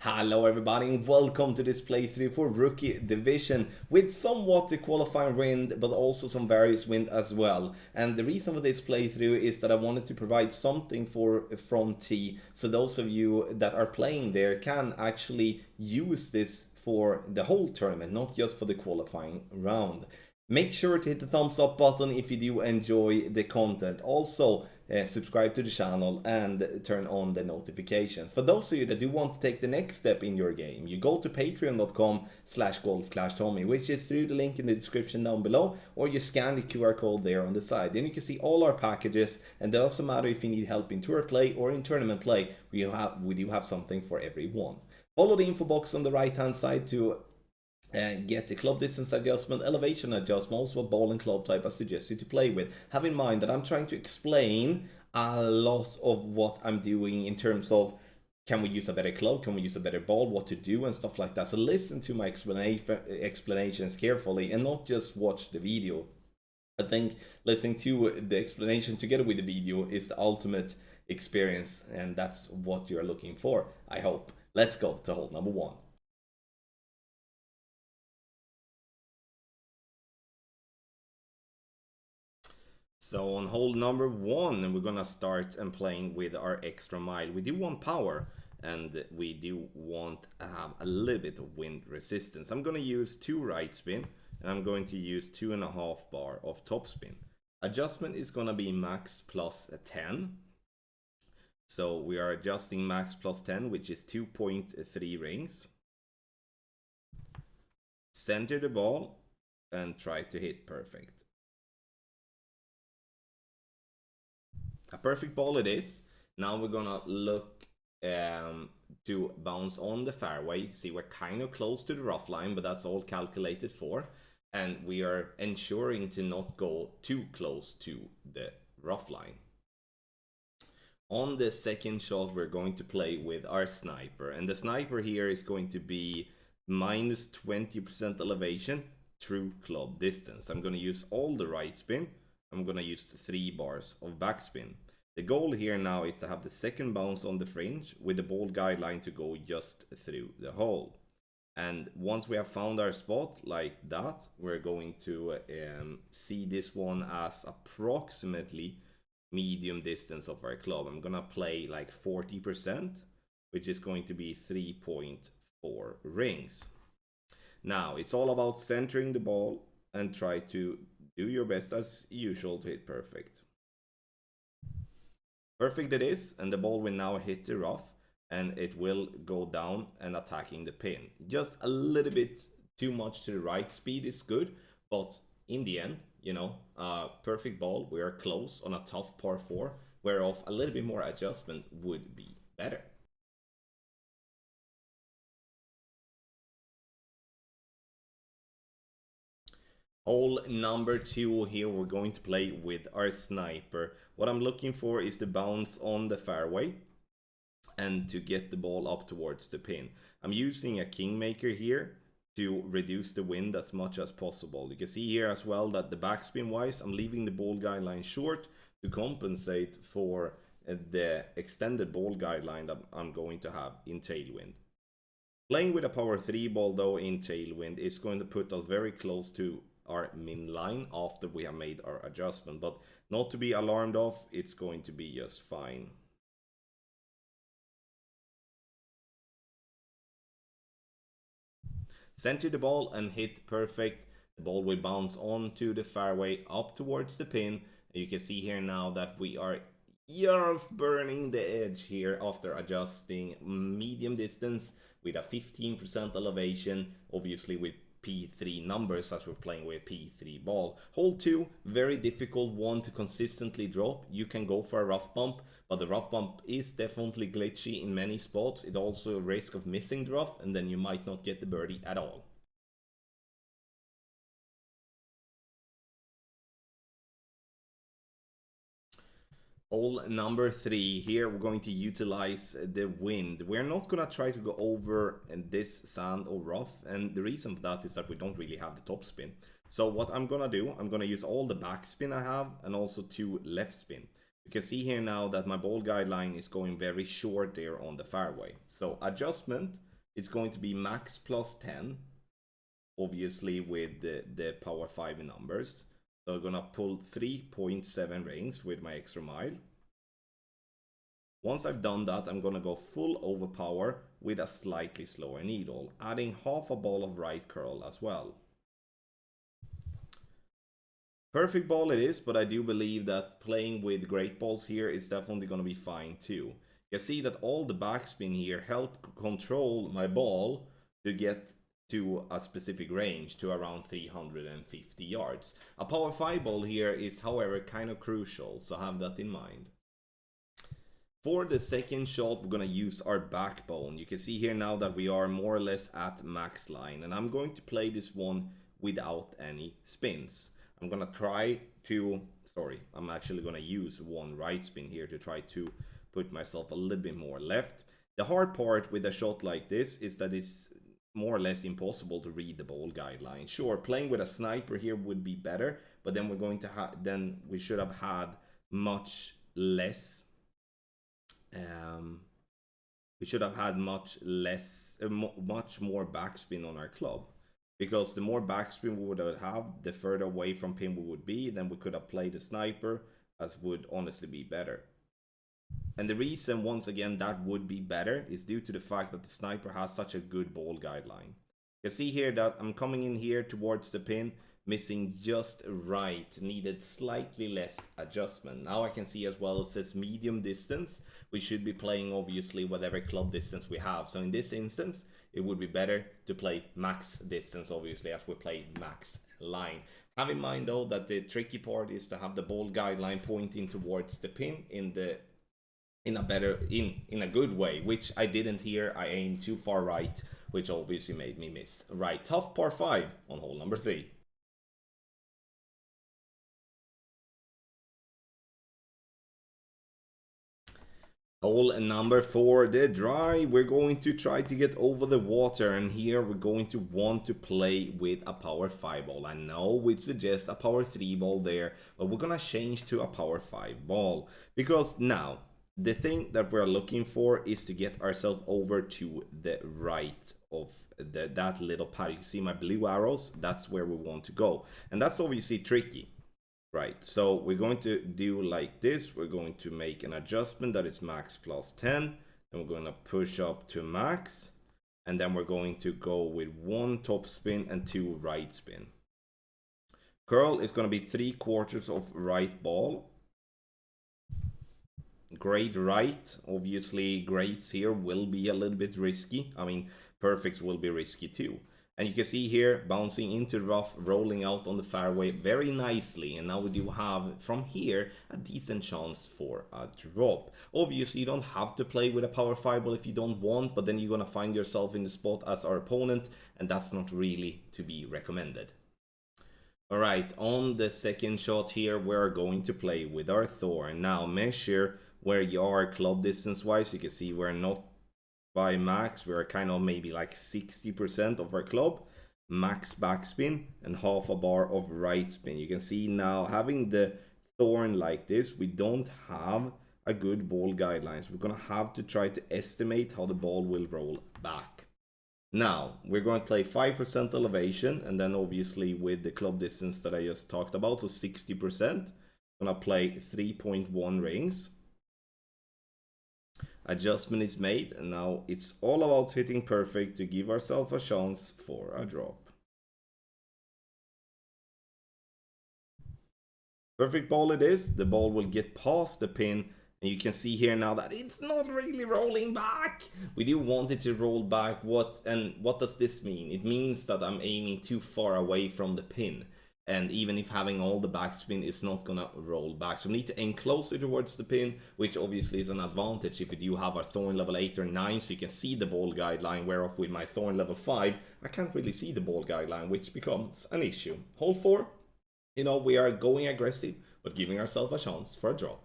Hello everybody and welcome to this playthrough for Rookie Division with somewhat the qualifying wind but also some various wind as well. And the reason for this playthrough is that I wanted to provide something for From T, so those of you that are playing there can actually use this for the whole tournament, not just for the qualifying round. Make sure to hit the thumbs up button if you do enjoy the content. Also, subscribe to the channel and turn on the notifications. For those of you that do want to take the next step in your game, you go to patreon.com/golfclashtommy, which is through the link in the description down below, or you scan the QR code there on the side. Then you can see all our packages, and it doesn't matter if you need help in tour play or in tournament play, we do have something for everyone. Follow the info box on the right hand side to get the club distance adjustment, elevation adjustment, also what ball and club type I suggest you to play with. Have in mind that I'm trying to explain a lot of what I'm doing in terms of can we use a better club, can we use a better ball, what to do and stuff like that. So listen to my explanations carefully and not just watch the video. I think listening to the explanation together with the video is the ultimate experience, and that's what you're looking for, I hope. Let's go to hole number 1. So on hole number 1, we're gonna start and playing with our extra mile. We do want power and we do want to have a little bit of wind resistance. I'm gonna use 2 right spin and I'm going to use 2.5 bar of top spin. Adjustment is gonna be max plus 10. So we are adjusting max plus 10, which is 2.3 rings. Center the ball and try to hit perfect. A perfect ball it is. Now we're gonna look to bounce on the fairway. You can see we're kind of close to the rough line, but that's all calculated for. And we are ensuring to not go too close to the rough line. On the second shot, we're going to play with our sniper. And the sniper here is going to be minus 20% elevation, true club distance. I'm going to use all the right spin. I'm going to use 3 bars of backspin. The goal here now is to have the second bounce on the fringe with the ball guideline to go just through the hole. And once we have found our spot like that, we're going to see this one as approximately medium distance of our club. I'm gonna play like 40%, which is going to be 3.4 rings. Now, it's all about centering the ball and try to do your best as usual to hit perfect. Perfect it is, and the ball will now hit the rough and it will go down and attacking the pin. Just a little bit too much to the right. Speed is good, but in the end, you know, perfect ball. We are close on a tough par 4, whereof a little bit more adjustment would be better. Hole number 2 here, we're going to play with our sniper. What I'm looking for is to bounce on the fairway and to get the ball up towards the pin. I'm using a kingmaker here to reduce the wind as much as possible. You can see here as well that the backspin wise, I'm leaving the ball guideline short to compensate for the extended ball guideline that I'm going to have in tailwind. Playing with a power 3 ball though in tailwind is going to put us very close to our min line after we have made our adjustment, but not to be alarmed of, it's going to be just fine. Center the ball and hit perfect. The ball will bounce onto the fairway up towards the pin. You can see here now that we are just burning the edge here after adjusting medium distance with a 15% elevation, obviously with P3 numbers as we're playing with P3 ball. Hole 2, very difficult one to consistently drop. You can go for a rough bump, but the rough bump is definitely glitchy in many spots. It also a risk of missing the rough, and then you might not get the birdie at all. Hole number 3, here we're going to utilize the wind. We're not gonna try to go over this sand or rough, and the reason for that is that we don't really have the top spin. So what I'm gonna do, I'm gonna use all the back spin I have and also 2 left spin. You can see here now that my ball guideline is going very short there on the fairway. So adjustment, it's going to be max plus 10, obviously with the power 5 numbers. So I'm gonna pull 3.7 rings with my extra mile. Once I've done that, I'm gonna go full overpower with a slightly slower needle, adding half a ball of right curl as well. Perfect ball it is, but I do believe that playing with great balls here is definitely gonna be fine too. You see that all the backspin here help control my ball to get to a specific range, to around 350 yards. A power 5 ball here is, however, kind of crucial, so have that in mind. For the second shot, we're going to use our backbone. You can see here now that we are more or less at max line, and I'm going to play this one without any spins. I'm going to try to, I'm actually going to use one right spin here to try to put myself a little bit more left. The hard part with a shot like this is that it's more or less impossible to read the ball guideline. Sure, playing with a sniper here would be better, but then we're going to then we should have had much less. We should have had much more backspin on our club, because the more backspin we would have, the further away from pin we would be. Then we could have played the sniper, as would honestly be better. And the reason, once again, that would be better is due to the fact that the sniper has such a good ball guideline. You can see here that I'm coming in here towards the pin, missing just right, needed slightly less adjustment. Now I can see as well, it says medium distance. We should be playing obviously whatever club distance we have. So in this instance, it would be better to play max distance, obviously, as we play max line. Have in mind though that the tricky part is to have the ball guideline pointing towards the pin in a good way, which I didn't here. I aimed too far right, which obviously made me miss. Right, tough par 5 on hole number 3. Hole number 4, the dry. We're going to try to get over the water, and here we're going to want to play with a power 5 ball. I know we'd suggest a power 3 ball there, but we're gonna change to a power 5 ball, because now the thing that we're looking for is to get ourselves over to the right of that little pad. You can see my blue arrows, that's where we want to go, and that's obviously tricky. Right, so we're going to do like this. We're going to make an adjustment that is max plus 10, and we're going to push up to max, and then we're going to go with 1 top spin and 2 right spin. Curl is going to be 3/4 of right ball. Great right, obviously greats here will be a little bit risky. I mean, perfects will be risky too. And you can see here, bouncing into the rough, rolling out on the fairway very nicely. And now we do have, from here, a decent chance for a drop. Obviously, you don't have to play with a power 5 ball if you don't want, but then you're going to find yourself in the spot as our opponent, and that's not really to be recommended. Alright, on the second shot here, we're going to play with our thorn. Now, measure where you are club distance-wise. You can see we're not by max, we're kind of maybe like 60% of our club, max backspin, and half a bar of right spin. You can see now, having the thorn like this, we don't have a good ball guidelines. We're gonna have to try to estimate how the ball will roll back. Now, we're going to play 5% elevation, and then obviously with the club distance that I just talked about, so 60%, I'm gonna play 3.1 rings. Adjustment is made, and now it's all about hitting perfect to give ourselves a chance for a drop. Perfect ball it is. The ball will get past the pin, and you can see here now that it's not really rolling back. We do want it to roll back. What does this mean? It means that I'm aiming too far away from the pin. And even if having all the backspin, it's not gonna roll back. So we need to aim closer towards the pin, which obviously is an advantage if we do have our thorn level 8 or 9, so you can see the ball guideline, whereof with my thorn level 5, I can't really see the ball guideline, which becomes an issue. Hole 4, you know, we are going aggressive, but giving ourselves a chance for a drop.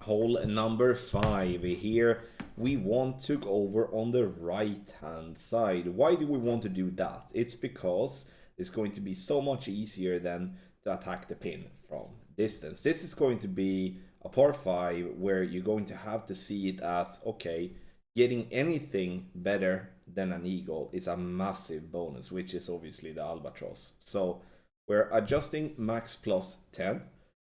Hole number 5 here. We want to go over on the right hand side. Why do we want to do that? It's because it's going to be so much easier than to attack the pin from distance. This is going to be a par 5 where you're going to have to see it as, okay, getting anything better than an eagle is a massive bonus, which is obviously the albatross. So we're adjusting max plus 10.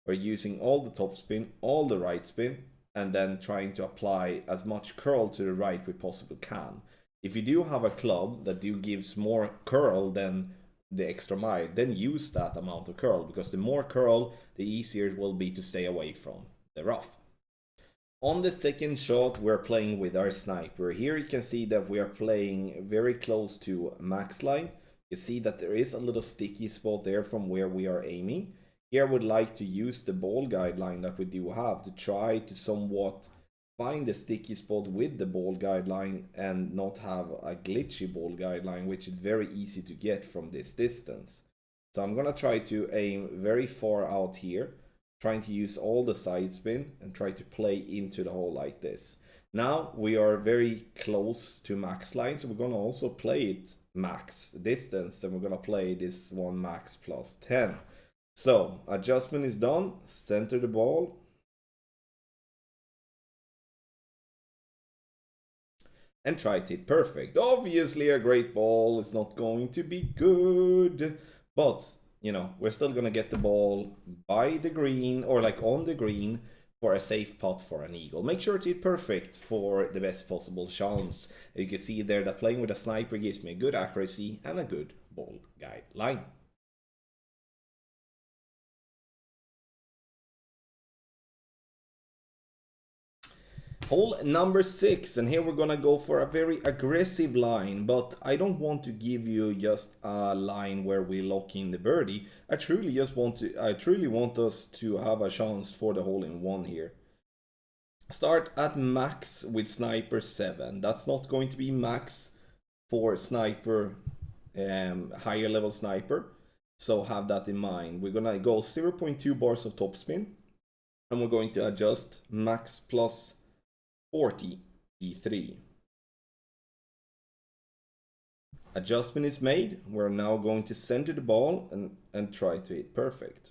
We're using all the top spin, all the right spin, and then trying to apply as much curl to the right we possibly can. If you do have a club that gives more curl than the extra mile, then use that amount of curl, because the more curl, the easier it will be to stay away from the rough. On the second shot, we're playing with our sniper. Here you can see that we are playing very close to max line. You see that there is a little sticky spot there from where we are aiming. Here I would like to use the ball guideline that we do have to try to somewhat find the sticky spot with the ball guideline and not have a glitchy ball guideline, which is very easy to get from this distance. So I'm gonna try to aim very far out here, trying to use all the side spin and try to play into the hole like this. Now we are very close to max line, so we're gonna also play it max distance, and we're gonna play this one max plus 10. So adjustment is done, center the ball. And try to hit perfect. Obviously a great ball is not going to be good, but you know, we're still gonna get the ball by the green, or like on the green, for a safe putt for an eagle. Make sure to hit perfect for the best possible chance. You can see there that playing with a sniper gives me a good accuracy and a good ball guideline. Hole number 6, and here we're gonna go for a very aggressive line, but I don't want to give you just a line where we lock in the birdie. I truly want us to have a chance for the hole in one here. Start at max with sniper 7. That's not going to be max for sniper, higher level sniper, so have that in mind. We're gonna go 0.2 bars of topspin, and we're going to adjust max plus 40 E3. Adjustment is made. We're now going to center the ball and try to hit perfect.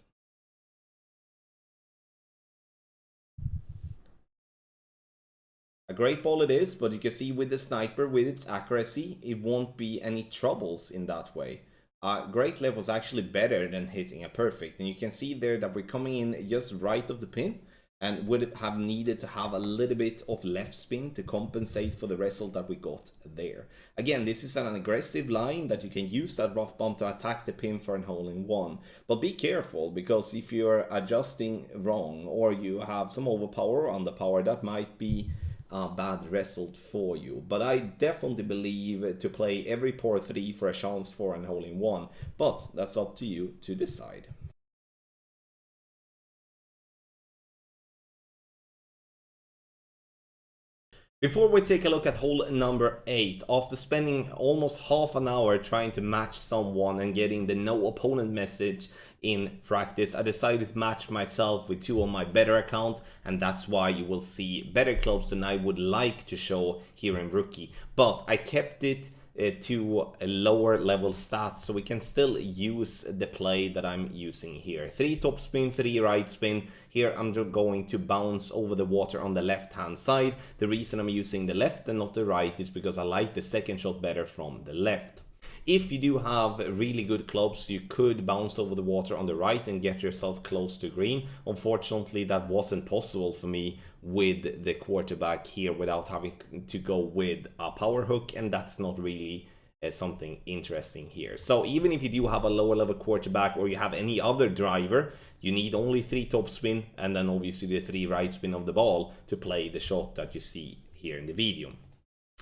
A great ball it is, but you can see with the sniper, with its accuracy, it won't be any troubles in that way. Great level was actually better than hitting a perfect, and you can see there that we're coming in just right of the pin, and would have needed to have a little bit of left spin to compensate for the result that we got there. Again, this is an aggressive line that you can use that rough bump to attack the pin for an hole in one. But be careful, because if you're adjusting wrong or you have some overpower or underpower, that might be a bad result for you. But I definitely believe to play every par 3 for a chance for an hole in one. But that's up to you to decide. Before we take a look at hole number 8, after spending almost half an hour trying to match someone and getting the no opponent message in practice, I decided to match myself with 2 on my better account, and that's why you will see better clubs than I would like to show here in Rookie. But I kept it to a lower level stats, so we can still use the play that I'm using here. 3 top spin, 3 right spin. Here I'm just going to bounce over the water on the left hand side. The reason I'm using the left and not the right is because I like the second shot better from the left. If you do have really good clubs, you could bounce over the water on the right and get yourself close to green. Unfortunately, that wasn't possible for me with the quarterback here without having to go with a power hook, and that's not really something interesting here. So even if you do have a lower level quarterback or you have any other driver, you need only 3 top spin and then obviously the 3 right spin of the ball to play the shot that you see here in the video.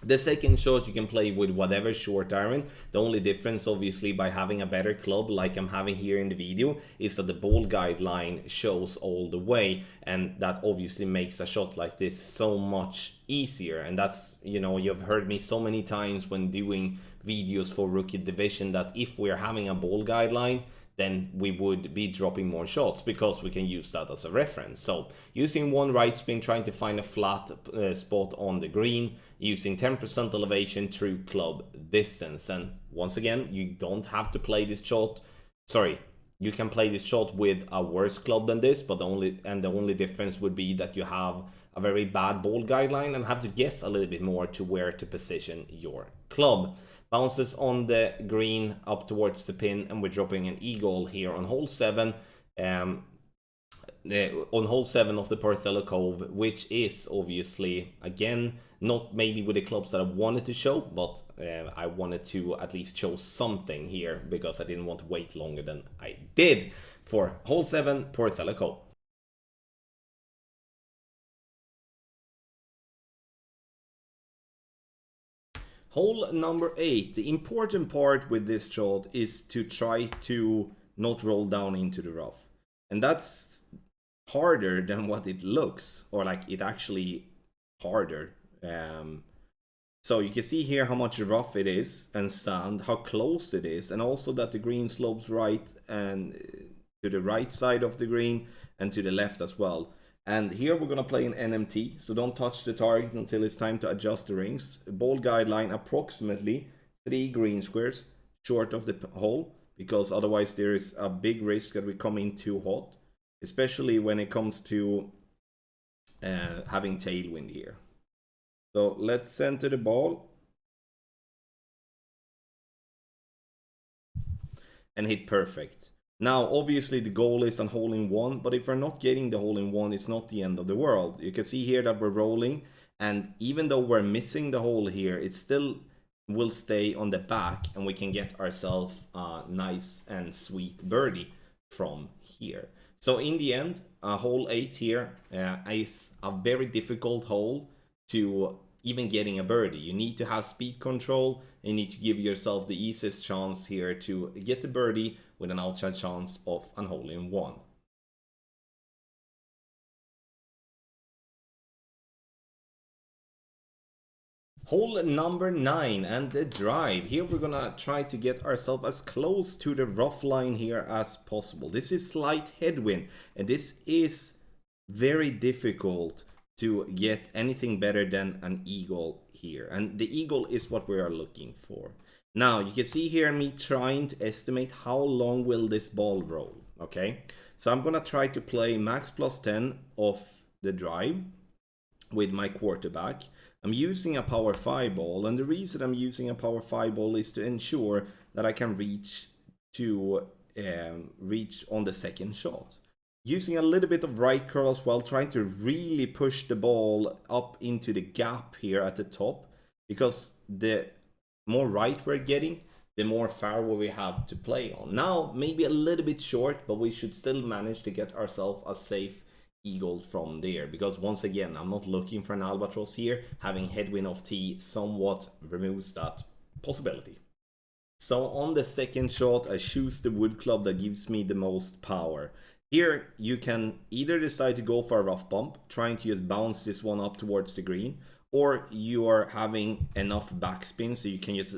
The second shot you can play with whatever short iron. The only difference obviously by having a better club like I'm having here in the video is that the ball guideline shows all the way, and that obviously makes a shot like this so much easier. And that's, you know, you've heard me so many times when doing videos for Rookie Division that if we're having a ball guideline, then we would be dropping more shots because we can use that as a reference. So using 1 right spin, trying to find a flat spot on the green, using 10% elevation through club distance. And once again, you don't have to play this shot. Sorry, you can play this shot with a worse club than this, but the only difference would be that you have a very bad ball guideline and have to guess a little bit more to where to position your club. Bounces on the green up towards the pin, and we're dropping an eagle here on hole 7. On hole 7 of the Porthello Cove, which is obviously, again, not maybe with the clubs that I wanted to show, but I wanted to at least show something here because I didn't want to wait longer than I did for hole 7, Porthello Cove. Hole number 8. The important part with this shot is to try to not roll down into the rough. And that's harder than what it looks, or like it actually harder. So you can see here how much rough it is and sand, how close it is, and also that the green slopes right and to the right side of the green and to the left as well. And here we're going to play an NMT, so don't touch the target until it's time to adjust the rings. Ball guideline approximately 3 green squares short of the hole, because otherwise there is a big risk that we come in too hot, especially when it comes to having tailwind here. So let's center the ball and hit perfect. Now, obviously, the goal is on hole-in-one, but if we're not getting the hole-in-one, it's not the end of the world. You can see here that we're rolling, and even though we're missing the hole here, it still will stay on the back, and we can get ourselves a nice and sweet birdie from here. So in the end, hole 8 here is a very difficult hole to even getting a birdie. You need to have speed control, and you need to give yourself the easiest chance here to get the birdie with an outside chance of an hole-in-one. Hole number 9 and the drive. Here we're gonna try to get ourselves as close to the rough line here as possible. This is slight headwind, and this is very difficult to get anything better than an eagle here. And the eagle is what we are looking for. Now, you can see here me trying to estimate how long will this ball roll, okay? So I'm gonna try to play max plus 10 of the drive with my quarterback. I'm using a power 5 ball, and the reason I'm using a power 5 ball is to ensure that I can reach on the second shot. Using a little bit of right curl as well, trying to really push the ball up into the gap here at the top, because the more right we're getting, the more fairway we have to play on. Now, maybe a little bit short, but we should still manage to get ourselves a safe eagle from there, because once again, I'm not looking for an albatross here. Having headwind of tee somewhat removes that possibility. So on the second shot, I choose the wood club that gives me the most power. Here, you can either decide to go for a rough bump, trying to just bounce this one up towards the green, or you are having enough backspin so you can just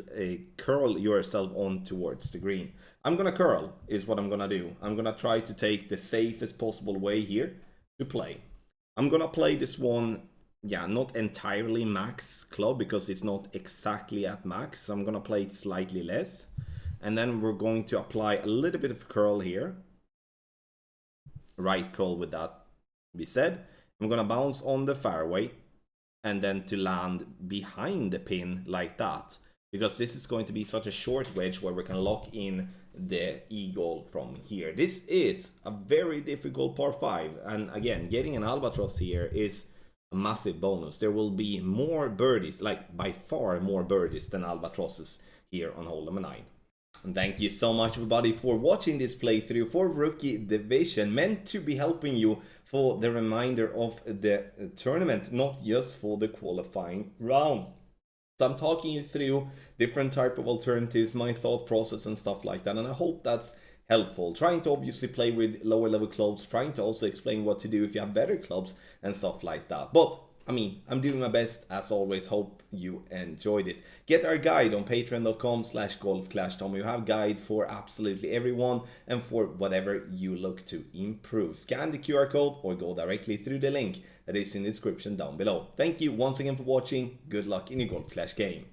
curl yourself on towards the green. I'm gonna curl is what I'm gonna do. I'm gonna try to take the safest possible way here to play. I'm gonna play this one, yeah, not entirely max club because it's not exactly at max, so I'm gonna play it slightly less. And then we're going to apply a little bit of curl here. Right curl with that be said. I'm gonna bounce on the fairway and then to land behind the pin like that, because this is going to be such a short wedge where we can lock in the eagle from here. This is a very difficult par 5, and again, getting an albatross here is a massive bonus. There will be more birdies, like by far more birdies than albatrosses here on hole number 9. And thank you so much everybody for watching this playthrough for Rookie Division, meant to be helping you for the remainder of the tournament, not just for the qualifying round. So I'm talking you through different type of alternatives, my thought process and stuff like that, and I hope that's helpful. Trying to obviously play with lower level clubs, trying to also explain what to do if you have better clubs and stuff like that. But I mean, I'm doing my best as always. Hope you enjoyed it. Get our guide on patreon.com/golfclashtom. You have guide for absolutely everyone and for whatever you look to improve. Scan the QR code or go directly through the link that is in the description down below. Thank you once again for watching. Good luck in your Golf Clash game.